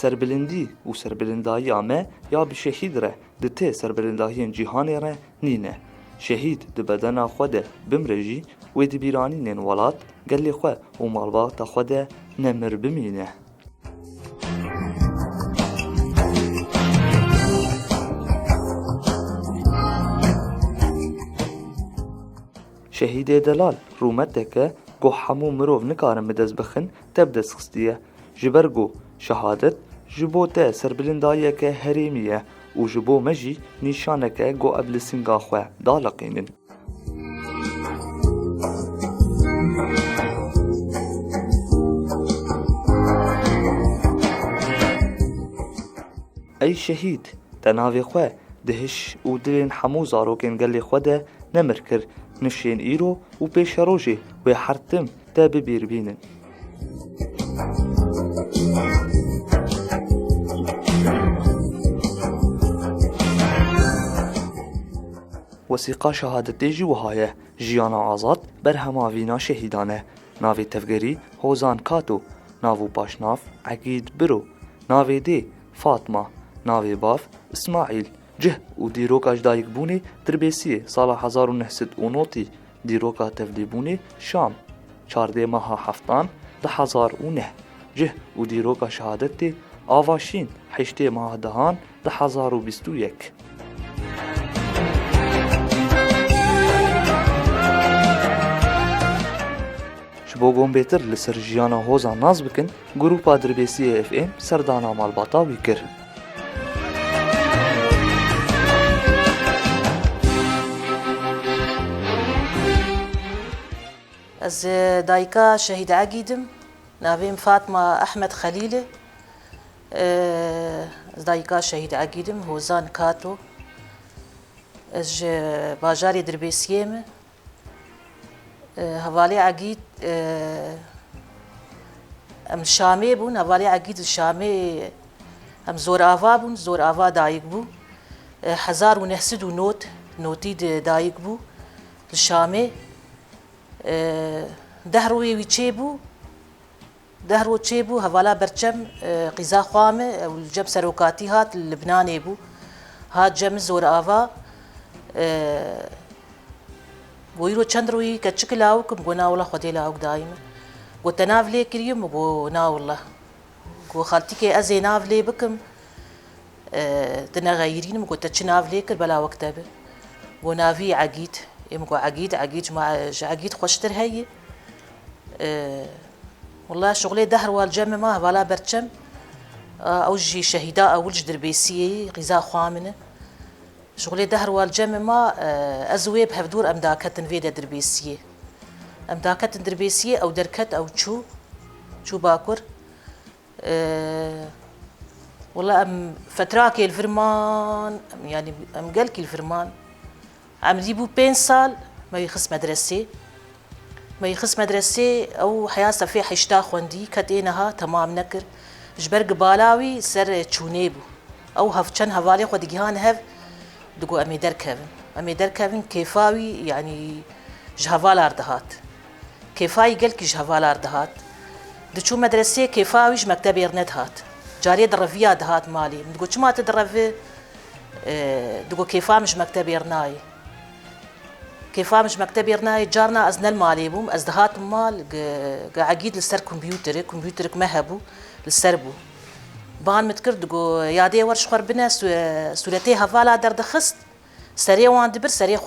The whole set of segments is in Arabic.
سربلندی و سربلندایی آمه یا به شهید ره دته سربلندایی جیهانی ره نینه. شهید ده بدن خود بمرجی و ده بیرانی نین ولاد گلی خواه و مالبات خود نمر بمینه. شهید دلال رومته که گو حمو مروف نکارم بدز بخن تبدأ سخستیه جبرگو شهادت جبو تا سربلندایه که هریمیه و جبو مجی نیشانه که گو قبل سنگا خواه دالقینن. ای شهید تناوی خواه دهش و دلین حمو زاروکن گلی خواه نمر کر نشین ایرو و پیش روژه و حرتم تا ببیر بینن. وثیقه شهادتی جوهایه جیانا آزاد بر هماوینا شهیدانه ناوی تفگری هوزان کاتو ناوو پاشناف عقید برو ناوی دی فاطمه ناوی باف اسماعیل جه و دیروکاش دایک بونی دربیسیه سال 1909 دیروکا تفلی بونی شام 14 ماه هفتان 2009 جه و دیروکا شهادتی آواشین 8 ماه دهان 2021. شبوگون بیتر لسر جیانا هوزا ناز بکن گروپا دربیسی اف ام سردانا مالباطاوی کر. از دایکا شهید عقیدم ناویم فاطمه احمد خلیله از دایکا شهید عقیدم هوزان کاتو از باجاری دربیسیم هوالی عقید ام شامی بون هوالی عقید شامی ام زور آوا بون زور آوا دایک بو 1900 نوتی دایک بو الشامی دهروی وی چیبو دهرو چیبو هوالا برچم قیزا خوامه و جب سروکاتی هات لبنانی بو هات جم زور آوا ويرو چندروي كتشكل لاوكم قونا والله خدي لاوك دايما قلت نافلي كريم وقونا والله قو خالتي ازي نافلي بكم تنا غيرين قلت تشنافلي كر بلا وقت به ونافي عقيد يمكو عقيد مع عقيد خوشتر هي والله شغلي دهر والجمع ما ولا برشم اوجي شهيداء اولج دربيسيه غذاء خوامنه شغلي دهر والجمع ما ازويب هفدور امداكتن فيدا دربيسيه امداكتن دربيسيه او دركت او شو باكر والله ام فتراكي الفرمان يعني ام قالكي الفرمان عم يجيبوا 5 سال ما يخص مدرسة أو حياة في حشتا خوندي كتينها تمام نكر جبرق بالاوي سر تشونيبو أو هفشان هفالي خود جهان هف دقو أمي دركفن كيفاوي يعني جهفال أردهات كيفاي قلك جهفال أردهات دشو مدرسة كيفاويش مكتب يرنت هات جاري درفيا دهات مالي دقو شو ما تدرفي دقو كيفا مش مكتب يرناي كيفا مش مكتب يرناي جارنا أزنا المالي بوم أزدهات مال قاعد لسر كمبيوترك مهبو لسربو بان متكر دقو يادي ورش خربنا سورتي هفالا دردخست سريع وان دبر سريع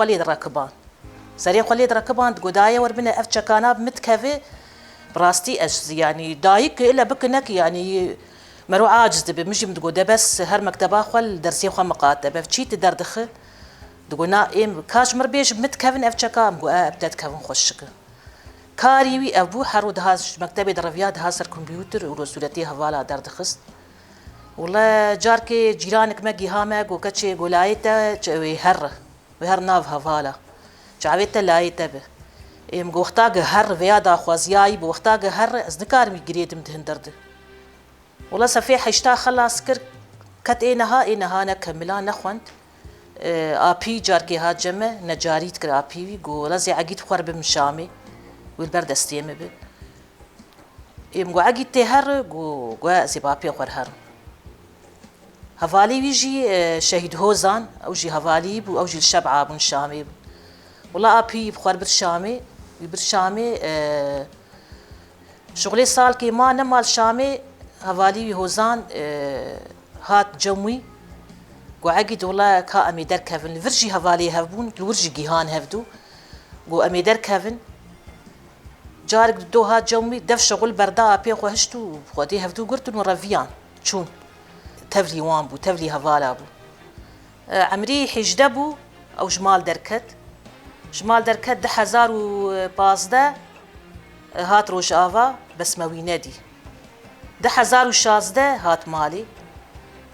خلي دركبان دقو دايا وربنا اف شكاناب متكفي براستي اش يعني دايك الا بكنك يعني مرو عاجز دبي مش دقو ده بس هر مكتبا خل درسي خو مقاتب فشيت دردخ دقو نائم كاش مربيش متكفن اف شكام قو ابتد كفن خوشك كاريوي ابو حرود هاز مكتبي درفيات هاسر كمبيوتر ورسولتي هفالا دردخست والله جاركي جيرانك مجي هامك وكتشي قولايته ويهر ناف هفالا جعبيته لايته به ام قوختاق هر فيادا خوازياي بوختاق هر ازنكار ميقريد متهندرد والله سفيح اشتا خلاص كر كت اينها نكملا نخوند ابي جاركي هات جمع نجاريت كر ابي قولا زي عقيد خرب من شامي والبرد استيمه به ام قو عقيد تهر قو زي بابي خور هر هفالي ويجي شهيد هوزان أو جي هفالي بو أو جي الشبعة بون شامي والله أبي بخوار برشامي برشامي شغلي صال كي ما نمال شامي هفالي هوزان هات جموي وعقد والله كا أمي در كافن الفرجي هفالي هفبون الورجي جيهان هفدو و أمي در كافن جارك دو هات جموي دف شغل بردا أبي خو هشتو خودي هفدو قرتن ورفيان شون تفلي وان بو تفلي هفالا بو عمري حجدبو أو جمال دركت جمال دركت 2015 هات روجافا بس موي نادي 2016 هات مالي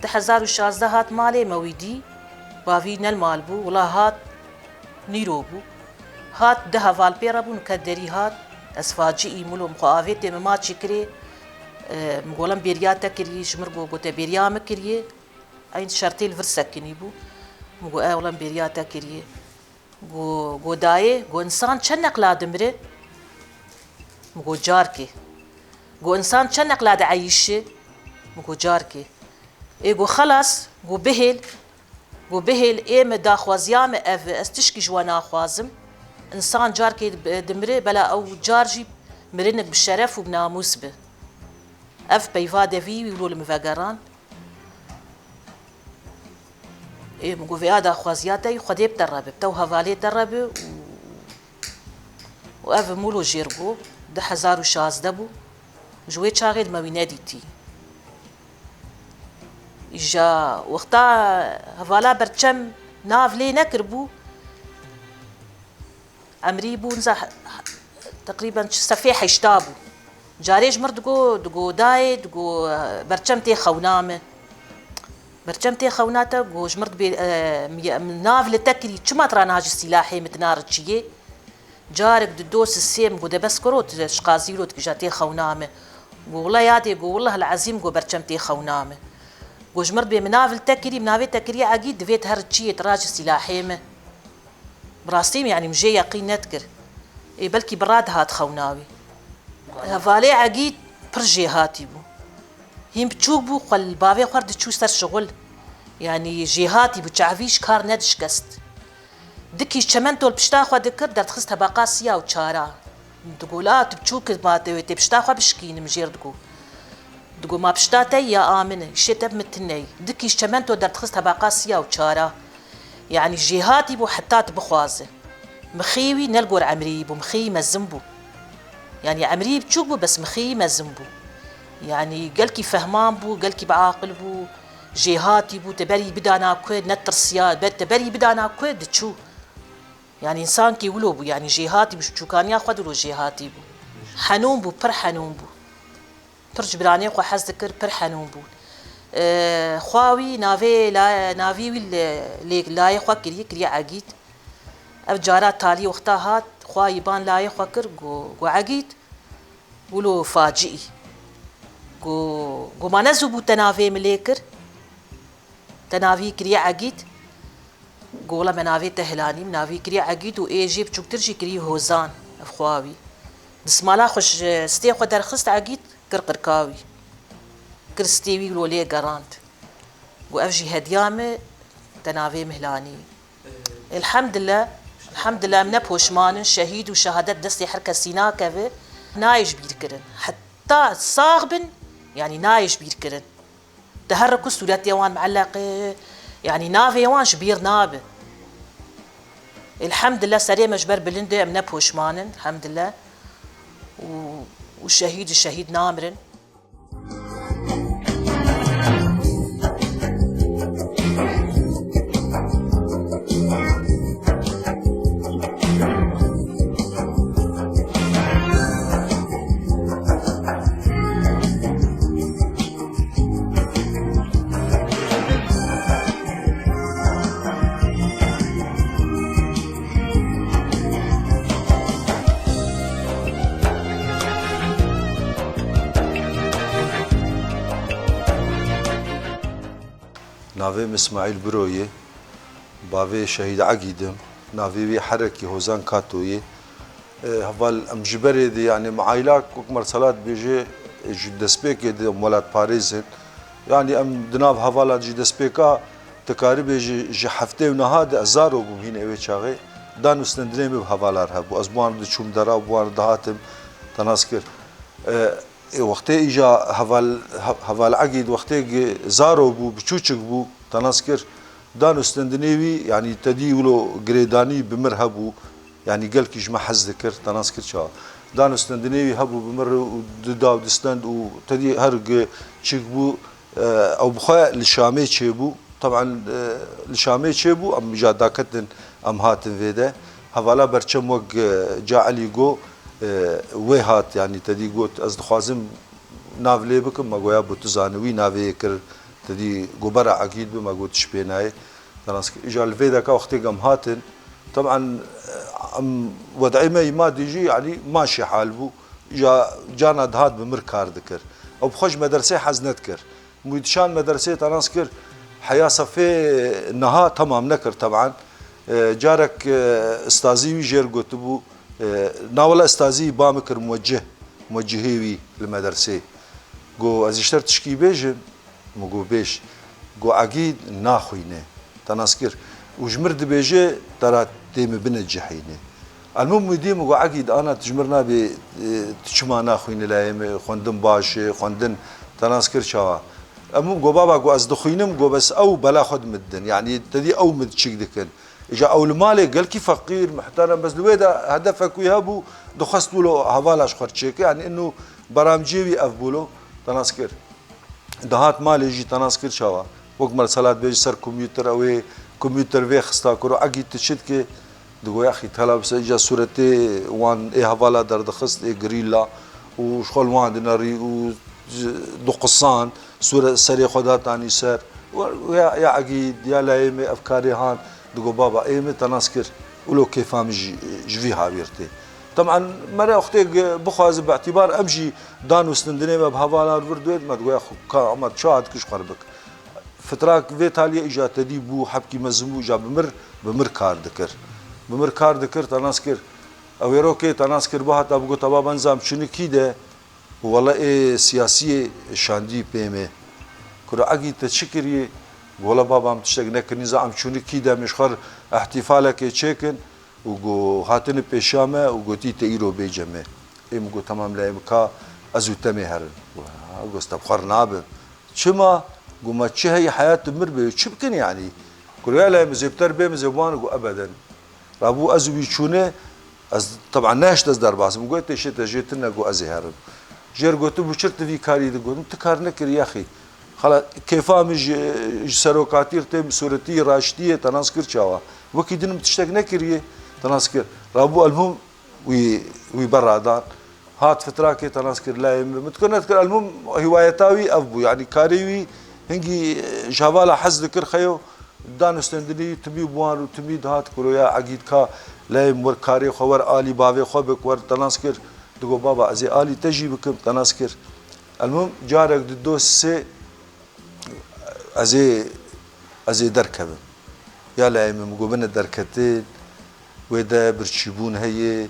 2016 هات مالي مويدي بافي نل مال بو ولا هات نيرو بو هات ده هفال بيرا بو نكدري هات اسفاجي مولو مخافيت ما تشكري مقولن بيرياتا كري شمرغو بوتا بيريام كري اين شرطي الفرسكني بو مقو اولن بيرياتا كري go داي go انسان چنق لا دمره مقو جاركي go انسان چنق لا عيشه مقو جاركي اي go خلاص go بهل اي مدا خوازيام اف استشكي جوانا خوازم انسان جاركي دمره بلا او جارجي مرنك بالشرف وبناموس به اف بيفاده في ويقولوا المفاجران إيه مقول في هذا خوازياته خدي بتربي بتو هفالي تربي وأف مولو جيرجو 2016 دبو جوي شاغد ما بيناديتي إجا وقتا هفالا برشم نافلي نكربو عمري بو نزح تقريبا سفيح يشتابو جاريج مردقو دقو داي دقو برشم تي خونامه برجمتي خوناتا جوج مرت من نافل تكري شما ترى ناجي سلاحي متنار تشيه جارك دوس السيم جو بس كروت شقازيلو تجاتي خونامه والله يادي جو والله العظيم جو برجمتي خونامه جوج مرت بمنافل تكري منافل تكري عقيد دفيت هرتشيه تراجي سلاحي براستيم يعني مجي يقين نتكر إيه بلكي براد هات خوناوي هفالي عقيد برجي هاتي بو هم بتشوبو قل بافي خرد تشو سر شغل يعني جهاتي بتشعفيش كار ندش كست دكي شمنتو بشتا خو دكر در تخست باقاسيا وتشارا تقولات بتشوك ما تبشتا خو بشكين مجير دقو ما بشتا تي يا امنه شتب متني دكي شمنتو در تخست باقاسيا وتشارا يعني جهاتي بو حتات بخوازه مخيوي نلقور عمري بو مخي مزنبو يعني عمري بتشوبو بس مخي مزنبو يعني قالكي فهمان بو قالكي بعاقل بو جهاتي بو تبري بدانا كويد نترسيا تبري بدانا كويد تشو يعني انسان كي ولو بو يعني جهاتي بشو كان ياخذ له جهاتي بو حنون بو بر حنون بو بر جبراني خو حز ذكر بر حنون بو خواوي نافي لا نافي لي لا يخوا كري عقيد اف جارات تالي وقتها هات خوا يبان لا يخوا كر جو عقيد ولو فاجئي جو ما نزبو تنافي مليكر تنافي كريا عقيد قولا منافي تهلاني منافي كريا عقيد و ايجي بچوك ترجي كري هوزان افخواوي بسمالا خوش ستي خو درخست عقيد كرقركاوي كرستيوي ولولي قراند و افجي هديامه تنافي مهلاني الحمد لله من بوشمان شهيد وشهادات دستي حركه سينا كفي نايش بيركرن حتى صاغبن يعني نايش بيركرن تهركوا السولات يوان معلقه يعني نافي يوان شبير نابه الحمد لله سريع مجبر بلنده من بوشمانن الحمد لله الشهيد نامرن ناوي اسماعيل برويه بافي شهيد عقيدم ناوي حركي هوزان كاتويه هفال امجبري دي يعني معايلاك وكمر صلاة بيجي جدسبيك دي مولات باريزن يعني ام دناف هوالا جي دسبيكا تقارب جي هفته ونهاد ازارو بوهين اوي چاغي دانو استندري به هوالار هبو ازبوان د چوم درا بوان دهاتم تناسكر وقت اجا هوال عقيد وقت زارو بو بچوچك بو تناسكر دانو استندنيوي يعني تدي ولو جريداني بمرهبو يعني قال كي جمع حز ذكر تناسكر شا دانو استندنيوي هبو بمر داو دستند وتدي هرق تشكبو او بخا لشامي تشيبو طبعا لشامي تشيبو ام جا داكتن ام هاتن فيدا هوالا برچم وق جا علي جو وهات يعني تدي قوت از دخوازم نافلي بكم ما قويا بوتزانوي نافي كر تدي قبرا عقيد بما قوت شبيناي تناسك اجا الفيدا كا وقتي قام هاتن طبعا وضعي ما ديجي يعني ماشي حالبو جانا دهات بمركار ذكر او بخش مدرسه حزنتكر مدشان مدرسه تناسكر حياه صفي نها تمام نكر طبعا جارك استاذي جير قطبو ناولا استاذي بامكر موجهيوي المدرسه جو از اشتر تشكي بيجن مو بيش جو عقيد ناخوينه تناسكر وجمرد بيجي ترى ديم بن الجحينه المهم ديم جو عقيد انا تجمرنا ب تشما ناخوينه لايم خوندن باش خوندن تناسكر شوا المهم جو بابا جو از دخوينم جو بس او بلا خد مدن يعني تدي او مدشك دكن اجا اول مالي قال كي فقير محترم بس لويدا هدفك ويهابو دخست له هوالاش خرچيك يعني انه برامجيوي افبولو تناسكر دهات مالي جي تناسكر شوا وقت مرسلات بيجي سر كمبيوتر او كمبيوتر في خستا كرو عقيد تشدك دغو يا اخي طلب اجا صورتي وان اي هوالا درد خست اي غريلا وشغل وان دناري و دقصان صوره سري خدات اني سر يا عقيد يا لايم افكاري هان دغو بابا ايمه تناسكر ولو كيف ام جفي هاويرتي طبعا مرة اختي بخواز باعتبار امشي دانو سندني بهوالا وردوت ما تقول اخو كامر شاد كش قربك فتراك فيتاليا اجا تدي بو حبكي مزمو جا بمر كار ذكر تناسكر او يروكي تناسكر بها تبغى تبا نظام شنو كده والله ايه سياسي شاندي بيمه كرو اجي تشكري والله بابا عم تشتغل نك نظام شنو كده مشخر احتفالك تشيكن وجو هاتن بيشامه وجو تي تيرو بيجمه ام جو تمام لا امكا ازو تمي هر وجو استبخرنا ب شما جو ما هي حياه تمر بشبكن يعني كل لا مزبتر بمزبوان جو ابدا ابو ازو بيشونه طبعا ناش تصدر باسم قلت شيء تجيتنا جو ازهر جير قلت بشرت في كاري قلت انت كارنك يا اخي خلاص كيفامج سروكاتير تم صورتي راشديه تناسكر شوا وكيدن بتشتاق نكريه تناسكر رابو المهم وي برادان هات فتراك تناسكر لا متكون اذكر المهم هوايتاوي ابو يعني كاريوي هنجي جوالا حز ذكر خيو دان استندني تبي بوان وتبي هات كرويا عقيد كا لا مر كاري خور الي بابي خبك ور تناسكر دغو بابا ازي الي تجي بكم تناسكر المهم جارك دوس ازي دركب يا لايم مقوبنا دركتين ودا برشيبون هي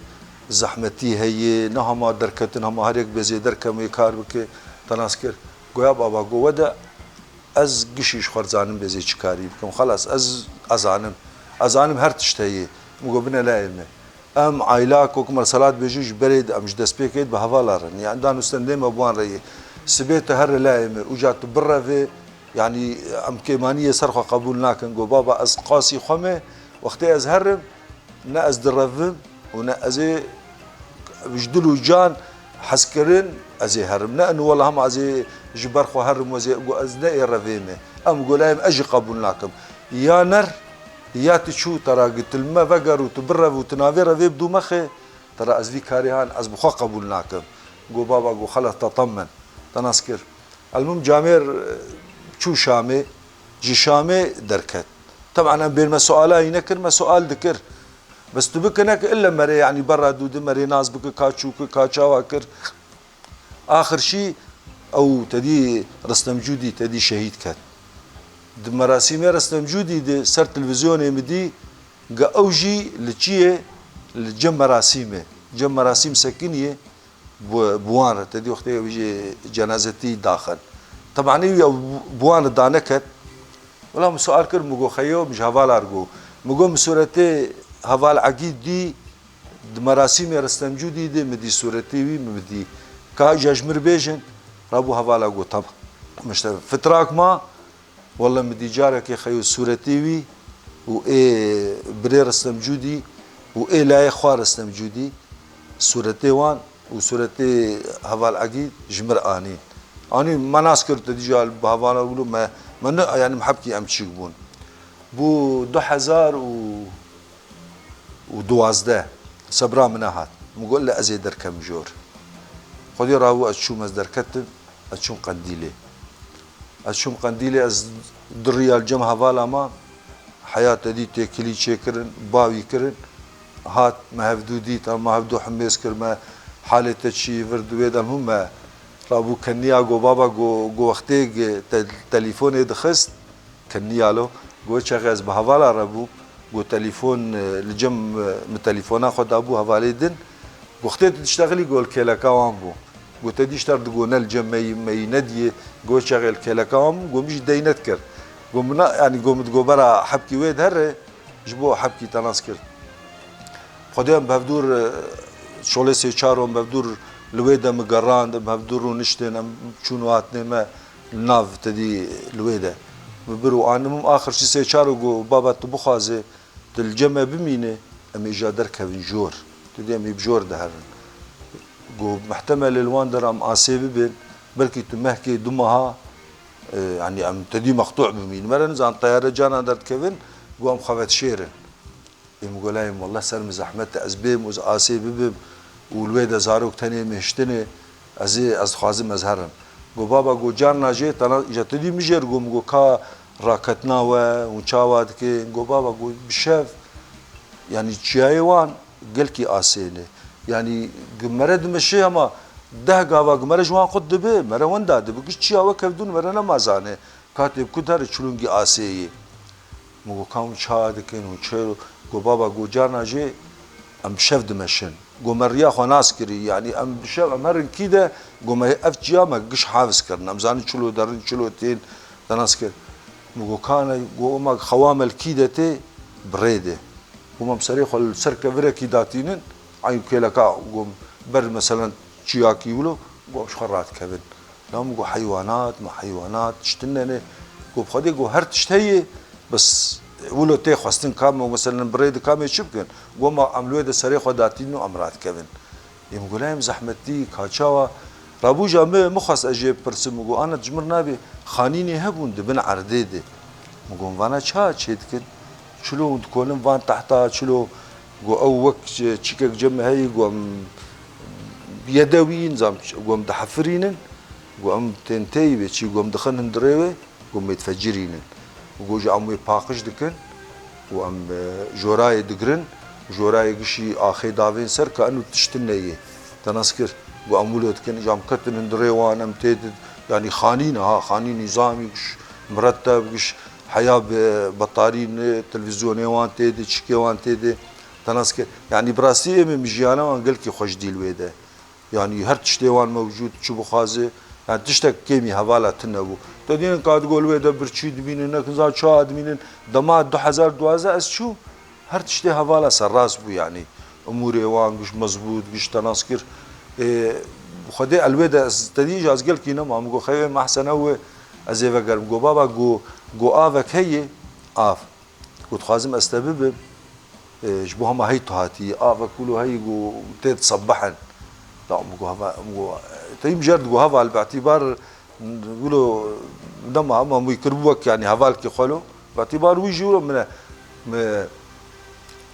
زحمتي هي نهما دركتن هم هريك بزي دركم يكار بك تناسكر قويا بابا قودا از قشيش خرزانم بزي چكاري بكم خلاص ازانم هر تشتهي مقوبنا لايم ام عائلاك وكمر صلاه بيجيش بريد امش دسبيكيد بهوالارن يعني دانو استندم ابوان ري سبيت هر لايم وجات برافي يعني ام كيمانيه سرخه قبولناكن جو بابا از قاسي خمه وقتي ازهرم نا از درفم ونا ازي بجدلو جان حسكرين ازي هرمنا انه والله هم ازي جبر خو هرم وزي ازنا يرفيمه ام قولايم اجي قبولناكم يا نر يا تشو ترى قلت لما فقر وتبرف وتنافير في بدو مخي ترى ازفي كاريهان از بخو قبولناكم جو بابا جو خلاص تطمن تناسكر المهم جامير شو شامي جي شامي دركت طبعا بين ما سؤالها ينكر ما سؤال ذكر بس تبكنك الا مري يعني برا دود مري ناس بك كاتشوك كاتشاواكر اخر شيء او تدي رستم جودي تدي شهيد كات مراسم رستم جودي دي سر تلفزيون مدي اوجي لتشيه الجم مراسم سكنيه بوان تدي وقت يجي جنازتي داخل طبعا بوان دانكت ولا سؤال كر مجو خيو مش هفال أرجو مجو مسورتي هفال عقيد دي مراسم رستمجودي دي مدي صورتي وي مدي كا جاجمر بيجن رابو هفال أرجو طب مش فتراك ما والله مدي جارك خيو صورتي وي وإيه بري رستمجودي وإيه لا إخوار رستمجودي صورتي وان وصورتي هفال عقيد جمر آنين أنا ما ناس كرت ديجال بهوانا أقولوا ما يعني محبكي أمشي بون بو 2012 صبرا من هات مقول له أزيد دركم جور خدي راهو أشوم از دركتن أشوم قنديلي أشوم قنديلي از دريال الجم هوالا ما حياة دي تكلي شكرن باوي كرن هات ما هفدو ديت ما هفدو حميس كر ما حالة تشي فردو بيد المهم رابو كنيا جو بابا جو وقتي تليفوني دخست كنيا له جو شغز بهوالا رابو جو تليفون الجم من تليفونه خد ابو هوالي دن وقتي تشتغلي جو الكيلكا وامبو جو تدي اشتغل جو الجم مي ندي جو شغل كيلكا وام جو مش دينتكر جو منا يعني جو برا حبكي ويد هره جبو حبكي تناسكر خدام بهدور شغله سي چارم بهدور الويدا مقران بهدورو نشتن شنواتنا ما الناف تدي الويدا ببرو انم اخر شي سي چارو جو بابا تبخازه الجمع بمينه ام اجادر كفن جور تدي ام بجور ده جو محتمل الواندر ام اسيب بين بلكي تمحكي دمها يعني ام تدي مقطوع بمين مرن زان طياره جانا درت كفن جو ام خفت شيرن يقول لهم والله سلم زحمت ازبيم وز اسيب بم والويدا زاروك تاني مهشتني از خوازم ازهرم جو بابا جو جان ناجي تنا جتدي مجر جو كا راكتنا وچاواد كي جو بابا جو بشاف يعني تشايوان قلكي اسينه يعني مرد مشي اما ده غاوا مره جوان قد به مره وندا ده بقش تشاوا كفدون مره نمازانه كاتب كدر چلونگي اسي مو كام چاد كين وچلو جو بابا جو جان ناجي ام شاف دمشن جو مريا خناس كري يعني ام بشاف امر كده جو ما افجا ما قش حافظ كرنا امزان چلو درن چلو تين تناس كر مو كان جو ما خوامل كيدته بريده هم بصريخ السركه فركي داتينن عين كيلكا جو بر مثلا تشياكي يقولوا جو شخرات كبن لهم جو حيوانات ما حيوانات تشتننه جو بخدي جو هر تشتهي بس ولو تي خواستن كام مثلا بريد كام يشبكن جو ما عملوا ده سريخ داتينو امرات كبن يقول لهم زحمتي كاتشاوا رابو جامع مخص اجيب برسم جو انا تجمر نابي خانيني هبون دبن عرديده مقوم وانا تشيدكن شلو تكونن وان تحتها شلو جو او وقت تشيكك جمع هي جو يدوي نظام جو مدحفرينن جو ام تنتي بشي جو مدخن دريوه جو متفجرينن وجو جامو باقش دكن وام جوراي دغرن جوراي غشي اخي دافين سر كانو تشتنيه تنسكر جو امولو دكن جام كتن دريوان ام تيد يعني خانين نظامي مرتب حياة بطارين تلفزيوني وان تيدي تشكي وان تيدي تناسك يعني براسي من مجيانا وان قلكي خوش دي الويدا يعني هر تشتي وان موجود تشبو خازي يعني تشتك كيمي هوالا تنبو تدين قاعد تقول ويدا برشي دمينن نكزا شا دمينن دمات 2012 از شو هر تشتي هوالا سراس بو يعني اموري وان قش مزبوط قش تناسكر خدي الويدا تدين جاز قلكي نما مقو خيوه محسن هو ازيفا قرم قو بابا جو آفك هي آف قلت خازم استبب جبوها ما هي تهاتي آفك كله هي جو تيت صبحن لا مجو هذا مجو تيم جرد جو هذا باعتبار نقوله دم ما يكربوك يعني هذالك خلو باعتبار ويجوا من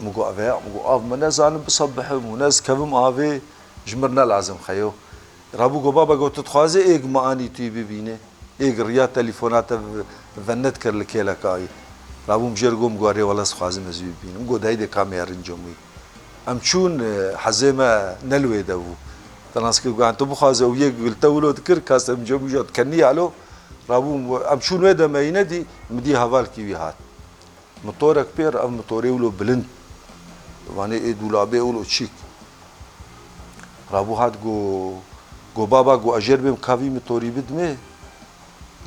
مجو أفيا مجو آف من ناس أنا بصبح وناس كم آفي جمرنا لازم خيو رابو جو بابا جو تتخازي إيج ما أني تي ببينه إيج ريات تليفونات فنت كر لكيلا كاي رابو مجر قوم قاري ولا سخازم أزوي بينه مجو دايد كاميرا جموي أمشون حزمة نلوي دو تناسكي قاعد تبخازه ويا قلت له تكر كاس مجموي جات كني على رابو أمشون وده ما يندي مدي هوال كي هات مطورك بير أم مطوري ولو بلند واني دولابي ولو تشيك رابو هات جو بابا جو أجر بهم كافي مطوري بدمه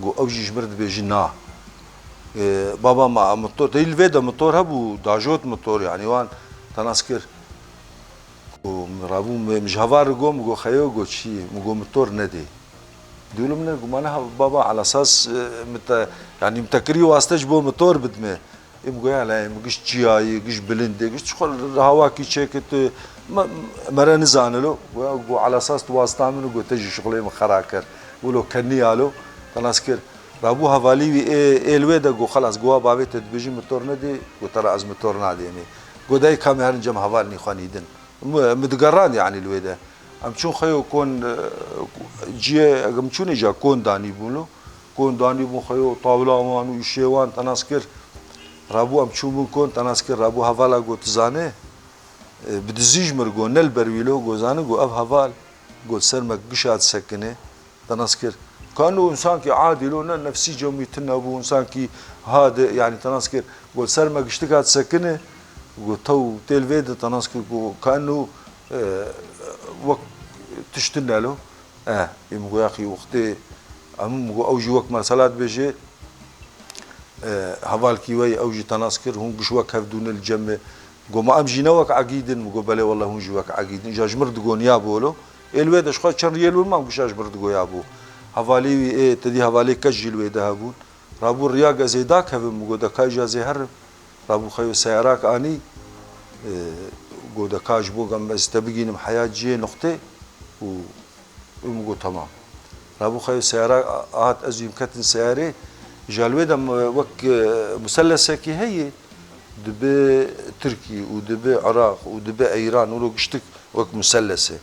جو او جي جمرد بيجي نا بابا ما موتور تيل فيدا موتور هبو داجوت موتور يعني وان تناسكر رابو مش هفار قوم جو خيو جو شي مو موتور ندي دولو من معناها بابا على اساس يعني متكري واسطه بو موتور بدمه يمقوا على مقش جياي قش بلندي قش تخل هواكي شيكت مرة نزانلو وعلى اساس واسطه منو قلت تجي شغلي مخراكر ولو كنيالو تناسكر رابو هفالي الويدا جو خلاص جوا بابي تدبيجي موتور ندي وترى از موتور نادي يعني جو داي كام هرنجم هفالني خانيدن متقران يعني الويدا ام شون خيو كون جي ام شون اجا كون داني بولو كون داني بو خيو طاولا وانو يشيوان تناسكر رابو ام شون كون تناسكر رابو هفالا جو تزانه بدزيج مرغو نل برويلو جو زانه جو اب هفال جو سرمك قشات سكنه تناسكر كانوا انسان كي عادي لو نفسي جومي تنبو انسان كي هذا يعني تناسكر جو سرمك اشتكات سكنه جو تو تلفيد تناسكر جو كانه وقت تشتنا له يمغو يا اخي وقتي امغو اوجي وقت مرسلات بيجي هفال كيوي اوجي تناسكر هون قشوك هفدون الجمه قو ما امجي نوك عقيدن مغو بلا والله هون جوك عقيدن جاج مردقون يابولو الويد اشخاص شر يلو ما قشاش مردقو يابو هفالي تدي هفالي كجي الويد هابون رابو الرياق زيداك هف مغو دكاي جازي هرب رابو خيو سياراك اني قو دكاج بو قم استبقين محياة جي نقطة ومقو تمام رابو خيو سيارة آهات أزويم كتن سيارة جالوي دم وك مثلثة كي هي دبي تركي ودبي عراق ودبي إيران ولو قشتك وك مثلثة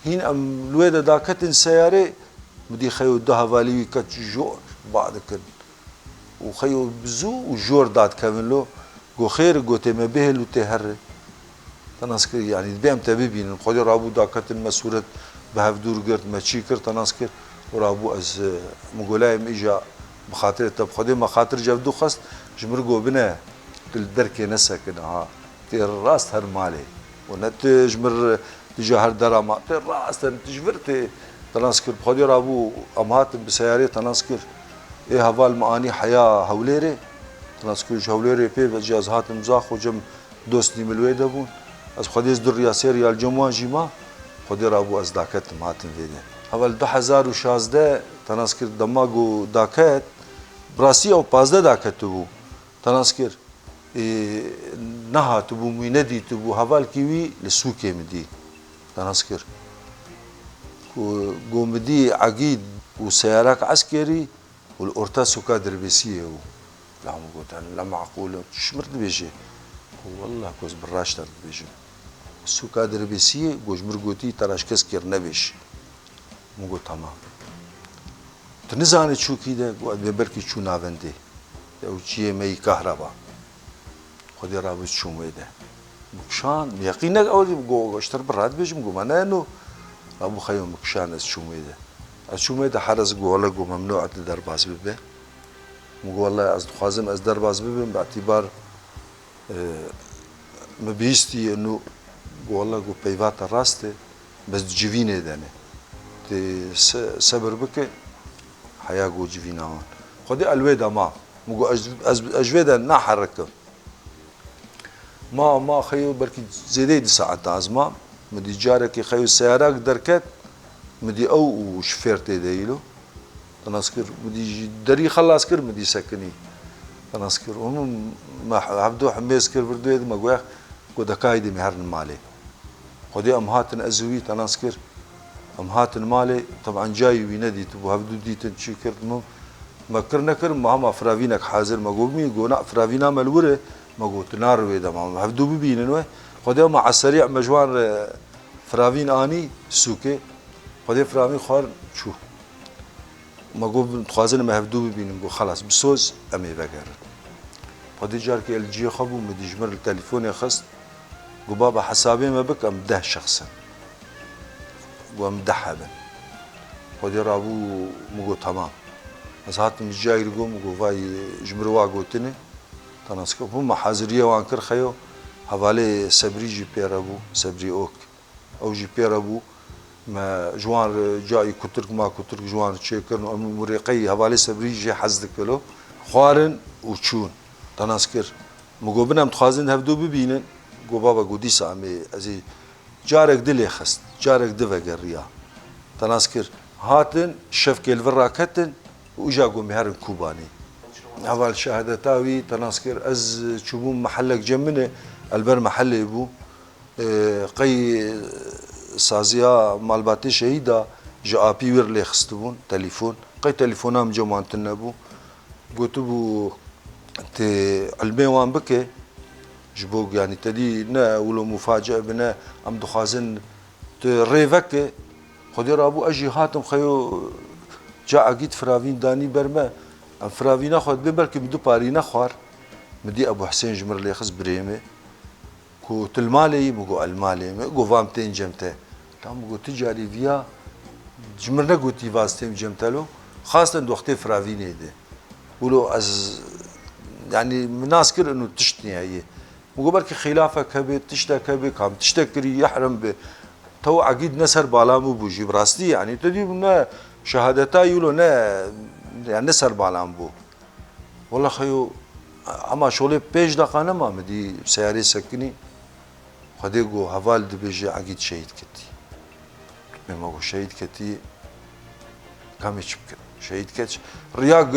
هين أم الويدا دا كتن سيارة بدي خيو ده فاليوي كت جور بعد كن وخيو بزو وجور داد كاملو قو خير قو تمبهل وتهرر تناسكر يعني بيم تبيبين خدي رابو داكت المسورة بهفدور قرت ما تشيكر تناسكر ورابو از مقولايم إجا بخاطر طب خدي ما خاطر جفدو خست جمرقو بنا الدركي نسكن تير راس هر مالي ونت جمر تجاهر درامات تير راس تجبرتي تناسكر خدي رابو أمهات بسياري تناسكر إيه هفال معاني حياة هوليري تناسكر هوليري في بجازهات مزاخ وجم دوستني ملويدا بون از خودیز در ریاسی ریال جمعه جیما خودی رابو از داکت ماتن ویده. اول 2016 تناسکر دماغو داکت براسی او 15 داکت بو تناسکر نها تبو میندی تبو حوال کیوی لسوکه مدی تناسکر و مدی عقید و سیارک عسکری والأورتا سوكا دربيسية لا مقول لا معقول شمرت بيجي والله كوز براش ترد بيجي سوكا دربيسية جوج مرقوتي تراش كسكر نبيش مقول تمام تنزاني شو كده قد ببركي شو نافندي أو شيء ماي كهرباء خدي رابط شو ميده مكشان يقينك أولي بقول اشتر براد بيجي مقول أنا إنه أبو خيو مكشان از شو ميده از شو ميده حرز قول لك ممنوع الدرباز ببه مقول والله از خوازم از درباز ببه باعتبار مبيستي إنه والله جو بيفات الراسته بس جيفينه دانه تي صبر بك حياة جو جيفينه هون خدي الويدا ما مقو أجويدا نحركه ما خيو بركي زيدي دي ساعات عزما مدي جارك خيو السيارات دركت مدي او شفير تيديلو تناسكر مدي دري خلاص كر مدي سكني تناسكر هم ما عبدو حميس كر بردو ما قوي قد كايدي مهرن مالي خدي امهاتن ازوي تناسكر امهاتن مالي طبعا جاي ويندي تبو عبدو دي تنشكر ما كرنا كر ما فرافينك حاضر ما قومي قونا فرافينا ملوره ما قلت نار ويدا ما هفدو ببينن خدي مع السريع مجوان فرافين اني سوكي خدي فرامي خار شو ما قول تخازن ما هفدو ببينن قول خلاص بسوز امي بقر خدي جارك الجي خبو مدي جمر التليفون يخص قول بابا حسابي ما بك امده شخصا وامدحها خدي رابو مقول تمام بس هات مش جاي يقوم مقول فاي جمروا قلتني تناسك هم حاضرية وانكر خيو حوالي سبري جي بيرابو سبري اوك او جي بيرابو ما جوان جاي كترك ما كترك جوان تشيكرن مريقي هوالي سبري جي حزدك له خوارن وچون تناسكر مقوبنا متخازن هفدو ببينن قو بابا قودي سامي ازي جارك دلي خست جارك دفقر ريا تناسكر هاتن شف كيلفرا كتن وجا قومي هرن كوباني هوال شهادتاوي تناسكر از تشوبون محلك جمنه البر محل بو قي سازیا مالباتی شهیدا جابی ور لخستبون تليفون قي تليفونام جوان تنبو قلت بو ت علمي وان بك جبوك يعني تدي نا ولو مفاجأة بنا ام دخازن تريفك خدي رابو اجي هاتم خيو جاء اكيد فراوين داني برما ام فراوين خد ببرك بدو بارينا خوار مدي ابو حسين جمر ليخز بريمه كو تلمالي مقو المالي مقو فامتين جمته تام مقو تجاري فيا جمرنا قوتي فاستيم جمتلو خاصة وقت فراويني دي ولو از يعني مناسكر انه تشتني هي مقو بركي خلافة كبي تشتا كبي كام تشتكري يحرم به تو عقيد نسر بالامو بوجي براستي يعني تدي منا شهادتا يقولوا نا يعني نسر بالام بو والله خيو اما شغله 5 دقيقة ما مدي سياري سكني خديجو هفال دبيجي عقيد شهيد كتي ما هو شهيد كتي كم يشبك شهيد كتش رياق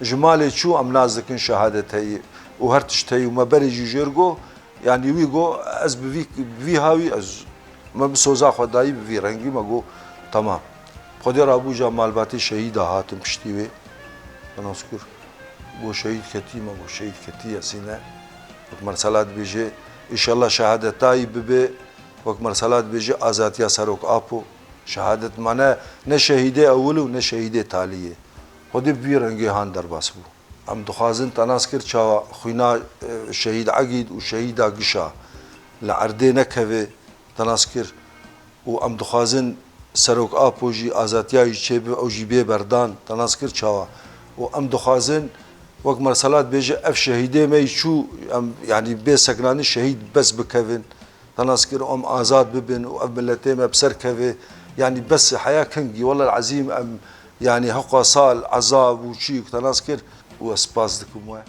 جمالي شو ام نازكن شهادتي وهرتشتي وما بريجي جيرجو يعني ويجو از بفي هاوي از ما بسوزا خداي بفي رنگي ما جو تمام خدير ابو جمال باتي شهيد هاتم بشتيوي انا اذكر بو شهيد كتي ما بو شهيد كتي يا سينا مرسلات بيجي ان شاء الله شهاده تايب بي وقت مرسلات بيجي ازاتيا سروك ابو شهاده معناه نه شهيده اول و شهيده تاليه خدي بيرنگي هان درباس بو ام دخازن تناسكر چا خوينا شهيد عقيد وشهيد قشا لعردينا كوي تناسكر و ام دخازن سروك ابو جي ازاتيا چيب او جي بي بردان تناسكر چا و ام دخازن وقت مرسلات بيجي اف شهيده ما يشو يعني بي سكناني شهيد بس بكفن تناسكر ام ازاد ببن وام ملتي ما بسر كفي يعني بس حياه كنجي والله العظيم ام يعني حقا صال عذاب وشيك تناسكر واسباس دكم